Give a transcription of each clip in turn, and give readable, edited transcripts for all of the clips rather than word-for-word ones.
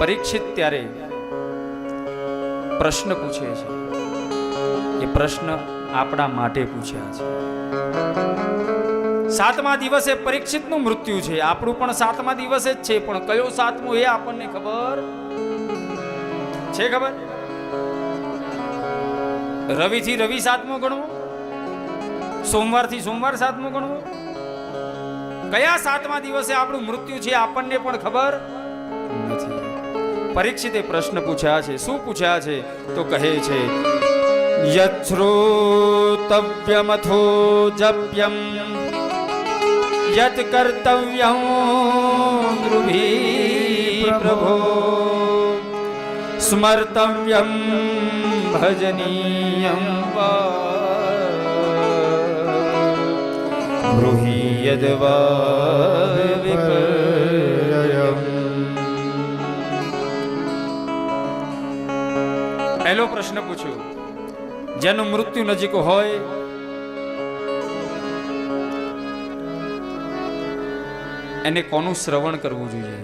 પરીક્ષિત ત્યારે પ્રશ્ન પૂછે છે. એ પ્રશ્ન આપણા માટે પૂછ્યા છે. સાતમા દિવસે પરીક્ષિતનું મૃત્યુ છે, આપણું પણ સાતમા દિવસે જ છે, પણ કયો સાતમો એ આપણને ખબર છે? ખબર? રવિ થી રવિ સાતમો ગણવો, સોમવાર થી સોમવાર સાતમો ગણવો, કયા સાતમા દિવસે આપણું મૃત્યુ છે આપણને પણ ખબર નથી. પરીક્ષિતે પ્રશ્ન પૂછ્યા છે. શું પૂછ્યા છે? તો કહે છે યશ્રોતવ્યમથો જપ્યમ યત કર્તવ્યં ધ્રુવી પ્રભો સ્મર્તવ્યમ ભજનીયં વા બ્રૂહી યદ્વા વિપર્યયમ. પહેલો પ્રશ્ન પૂછ્યો, જેનું મૃત્યુ નજીક હોય એને કોનું શ્રવણ કરવું જોઈએ?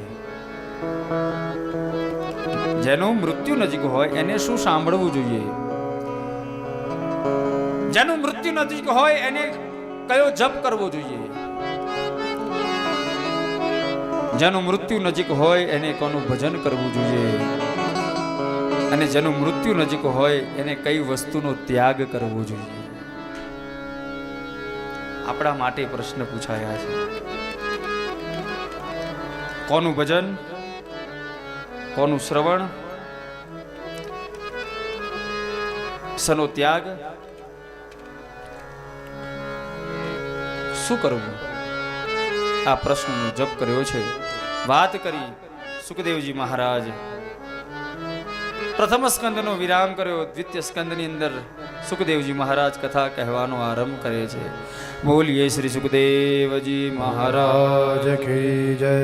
જેનું મૃત્યુ નજીક હોય એને શું સાંભળવું જોઈએ? જેનું મૃત્યુ નજીક હોય એને કયો જપ કરવો જોઈએ? જેનું મૃત્યુ નજીક હોય એને કોનું ભજન કરવું જોઈએ? અને જેનું મૃત્યુ નજીક હોય એને કઈ વસ્તુનો ત્યાગ કરવો જોઈએ? આપણા માટે પ્રશ્ન પૂછાયા છે. કોનું ભજન, કોનું શ્રવણ, શનો ત્યાગ, શું કરવું? આ પ્રશ્નનો જપ કર્યો છે. વાત કરી સુખદેવજી મહારાજ. પ્રથમ સ્કંદનો વિરામ કર્યો. દ્વિતીય સ્કંદની અંદર સુખદેવજી મહારાજ કથા કહેવાનો આરંભ કરે છે. બોલીએ શ્રી સુખદેવજી મહારાજ કી જય.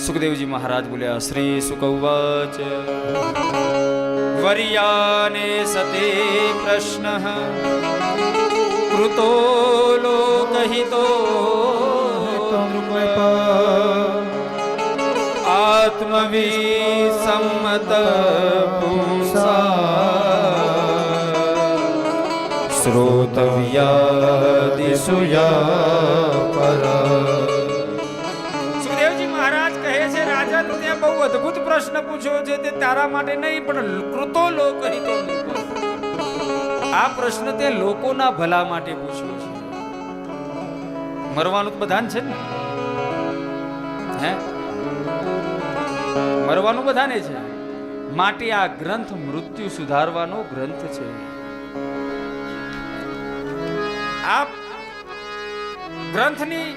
સુખદેવજી મહારાજ બોલ્યા. શ્રી સુકૌવાચ વર્યાને સતે પ્રશ્ન કૃતો લોકહિતો આત્મવિસમ્મત પુંસા શ્રોતવ્યાદિસુયા પર. સુખદેવજી મહારાજ કહે છે, રાજન તે બહુ અદ્ભુત પ્રશ્ન પૂછ્યો છે. તે તારા માટે નહીં પણ કૃતો લોકહિતો. આ પ્રશ્ન તે લોકોના ભલા માટે પૂછ્યો છે. મરવાનું બધાને છે ને, હે? મરવાનું બધાને છે. માટે આ ગ્રંથ મૃત્યુ સુધારવાનો ગ્રંથ છે. આ ગ્રંથની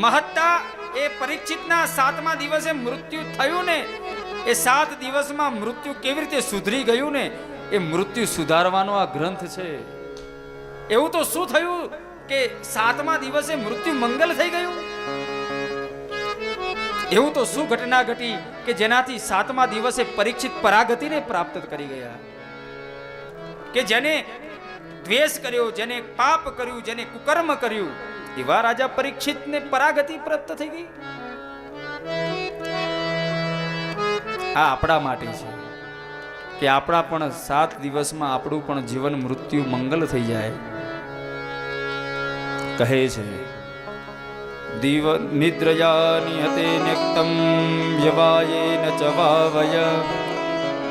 મહત્તા એ પરીક્ષિતના સાતમા દિવસે મૃત્યુ થયું ને, એ 7 દિવસમાં મૃત્યુ કેવી રીતે સુધરી ગયું ને, એ મૃત્યુ સુધારવાનો આ ગ્રંથ છે. એવું તો શું થયું કે 7મા દિવસે મૃત્યુ મંગલ થઈ ગયું? એવું તો શું ઘટના ઘટી કે જેનાથી 7મા દિવસે પરીક્ષિત પરાગતિને પ્રાપ્ત કરી ગયા? કે જેને દ્વેષ કર્યો, જેને પાપ કર્યું, જેને કુકર્મ કર્યું, એવા રાજા પરીક્ષિતને પરાગતિ પ્રાપ્ત થઈ ગઈ. આ આપણા માટે છે કે આપણા પણ 7 દિવસમાં આપણું પણ જીવન મૃત્યુ મંગલ થઈ જાય. કહે છે દિવ નિદ્રયા નિહતે નિક્તમ યવાયેન ચ વાવય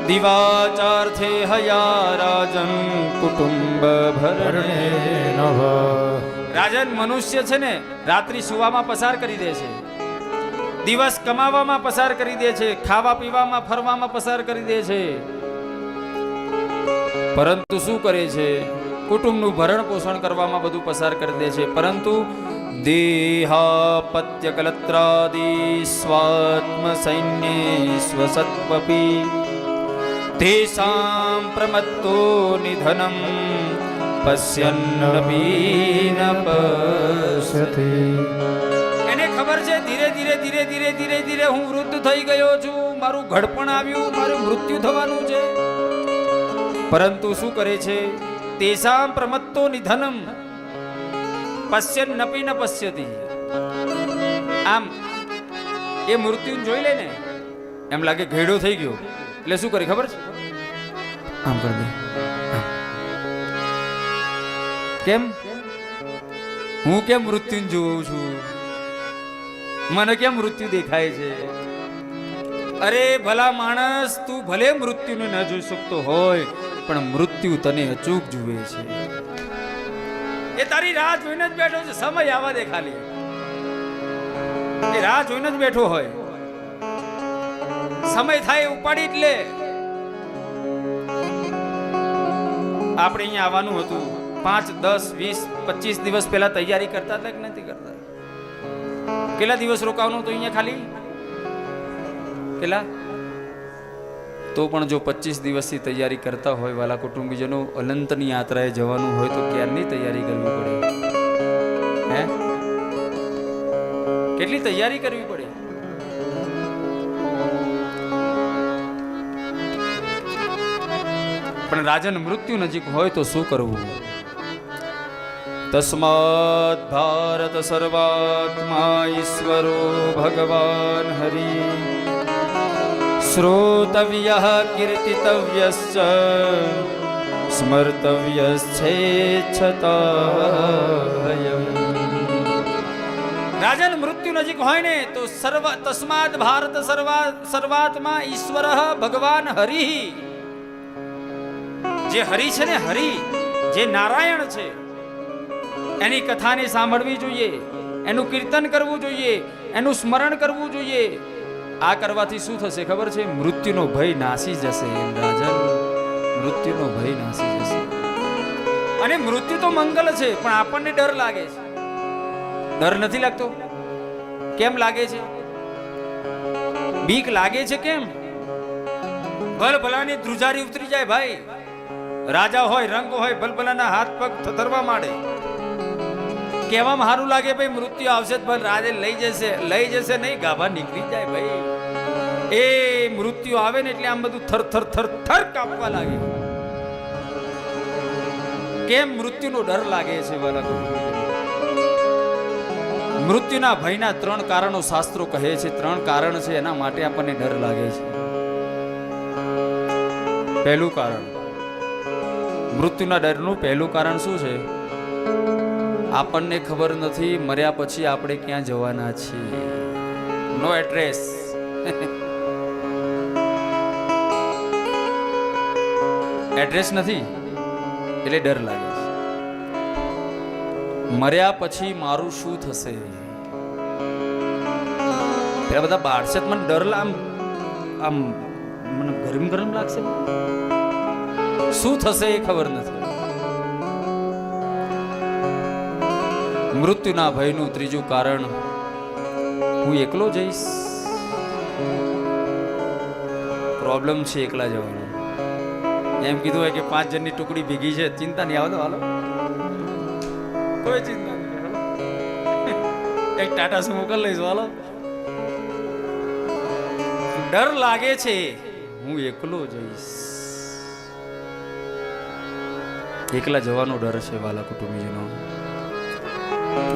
દિવાચાર્થે હયા રાજન કુટુંબ ભરણે નવ. રાજન મનુષ્ય છે ને રાત્રિ સુવામાં પસાર કરી દે છે, દિવસ કમાવામાં પસાર કરી દે છે, ખાવા પીવામાં ફરવામાં પસાર કરી દે છે, પરંતુ શું કરે છે? કુટુંબનું ભરણ પોષણ કરવામાં બધું પસાર કરી દે છે. પરંતુ દેહાપત્ય કલત્રાદિ સ્વાત્મ સૈન્ય સ્વસત્વપી તેષાં પ્રમત્તો નિધનમ પશ્યન્નપી ન પશ્યતિ. એને ખબર છે ધીરે ધીરે ધીરે ધીરે ધીરે ધીરે હું વૃદ્ધ થઈ ગયો છું, મારું ઘડપણ આવ્યું, મારું મૃત્યુ થવાનું છે. પરંતુ શું કરે છે? તેષાં પ્રમત્તો નિધનમ પશ્યન્નપી ન પશ્યતિ. આમ એ મૃત્યુ જોઈ લે ને એમ લાગે ઘેડો થઈ ગયો એટલે શું કરે ખબર છે? આમ કરી દે. કેમ? હું કેમ મૃત્યુને જોઉં છું? મને કેમ મૃત્યુ દેખાય છે? અરે ભલા માણસ, તું ભલે મૃત્યુને ન જોઈ શકતો હોય પણ મૃત્યુ તને અચૂક જુએ છે. એ તારી રાહ જોઈને જ બેઠો છે. સમય આવવા દે ખાલી. એ રાહ જોઈને જ બેઠો હોય. સમય થાય ઉપાડી જ લે. આપણે અહીંયા આવવાનું હતું 5, 10, 20, 25 દિવસ પહેલા તૈયારી કરતા હતા કે નથી કરતા? કેટલા દિવસ રોકાવાનું હતું અહીંયા ખાલી? કેટલા? તો પણ જો 25 દિવસથી તૈયારી કરતા હોય વાલા કુટુંબીજનો, અનંતની યાત્રાએ જવાનું હોય તો ક્યારની તૈયારી કરવી પડે? હે? કેટલી તૈયારી કરવી પડે? પણ રાજન મૃત્યુ નજીક હોય તો શું કરવું? તસ્માત ભારત સર્વાત્મા ઈશ્વરો ભગવાન હરિ શ્રોતવ્યઃ કીર્તિતવ્યશ્ચ સ્મર્તવ્યશ્ચેચ્છતાયમ. રાજન મૃત્યુ નજીક હોય ને તો તસ્માત ભારત સર્વાત્મા ઈશ્વરઃ ભગવાન હરિ. જે હરિ છે ને, હરિ જે નારાયણ છે, એની કથાને સાંભળવી જોઈએ, એનું કીર્તન કરવું જોઈએ, એનું સ્મરણ કરવું જોઈએ. આ કરવાથી શું થશે ખબર છે? મૃત્યુનો ભય નાસી જશે. રાજન, મૃત્યુનો ભય નાસી જશે. અને મૃત્યુ તો મંગલ છે પણ આપણને ડર લાગે છે. ડર નથી લાગતો? કેમ લાગે છે? બીક લાગે છે કેમ? ભલભલાની ધ્રુજારી ઉતરી જાય ભાઈ. રાજા હોય, રંગ હોય, ભલભલાના હાથ પગ થરવા માંડે. કહેવામાં સારું લાગે ભાઈ મૃત્યુ આવશે પણ રાજે લઈ જશે નહીં, ગાભા નીકળી જાય ભાઈ. એ મૃત્યુ આવે ને એટલે આમ બધું થર થર થર થર કાપવા લાગે. કેમ? મૃત્યુનો ડર લાગે છે વાલા. મૃત્યુના ભયના 3 કારણો શાસ્ત્રો કહે છે. 3 કારણ છે એના માટે આપણને ડર લાગે છે. પહેલું કારણ, મૃત્યુના ડરનું પહેલું કારણ શું છે? આપણને ખબર નથી મર્યા પછી આપણે ક્યાં જવાના છીએ. નો એડ્રેસ. એડ્રેસ નથી એટલે ડર લાગે છે. મર્યા પછી મારું શું થશે? પેલા બધા બાળશે મને ડર આમ મને ગરમ ગરમ લાગશે. શું થશે એ ખબર નથી. મૃત્યુના ભયનું ત્રીજું કારણ, હું એકલો જઈશ. પ્રોબ્લેમ છે એકલા જવાનો. એમ કીધું હોય કે 5 જણની ટુકડી ભેગી છે, ચિંતા નહીં, આવો તો હાલો, કોઈ ચિંતા નહીં, એક ટાટા સુમો કરી લઈશું, હાલો. ડર લાગે છે, હું એકલો જઈશ. એકલા જવાનો ડર છે વાલા કુટુંબીજનો.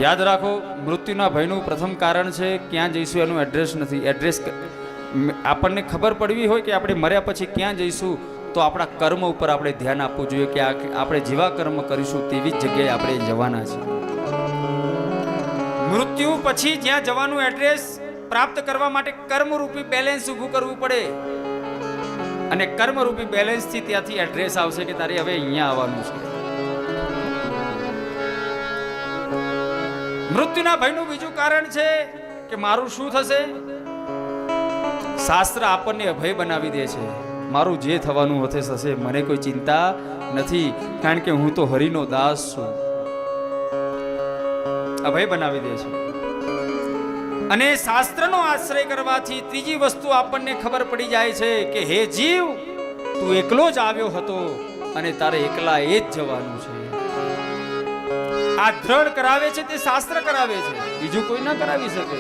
યાદ રાખો, મૃત્યુના ભયનું પ્રથમ કારણ છે ક્યાં જઈશું એનું એડ્રેસ નથી. એડ્રેસ આપણને ખબર પડવી હોય કે આપણે મર્યા પછી ક્યાં જઈશું તો આપણા કર્મ ઉપર આપણે ધ્યાન આપવું જોઈએ કે આપણે જેવા કર્મ કરીશું તેવી જ જગ્યાએ આપણે જવાના છીએ. મૃત્યુ પછી જ્યાં જવાનું એડ્રેસ પ્રાપ્ત કરવા માટે કર્મરૂપી બેલેન્સ ઊભું કરવું પડે અને કર્મરૂપી બેલેન્સથી ત્યાંથી એડ્રેસ આવશે કે તારે હવે અહીંયા આવવાનું છે. મૃત્યુના ભયનું બીજું કારણ છે કે મારું શું થશે. શાસ્ત્ર આપણને અભય બનાવી દે છે. મારું જે થવાનું હશે થશે, મને કોઈ ચિંતા નથી, કારણ કે હું તો હરિનો દાસ છું. અભય બનાવી દે છે. અને શાસ્ત્રનો આશ્રય કરવાથી ત્રીજી વસ્તુ આપણને ખબર પડી જાય છે કે હે જીવ, તું એકલો જ આવ્યો હતો અને તારે એકલા એ જ જવાનું છે. આ દ્રઢ કરાવે છે તે શાસ્ત્ર કરાવે છે, બીજું કોઈ ના કરાવી શકે.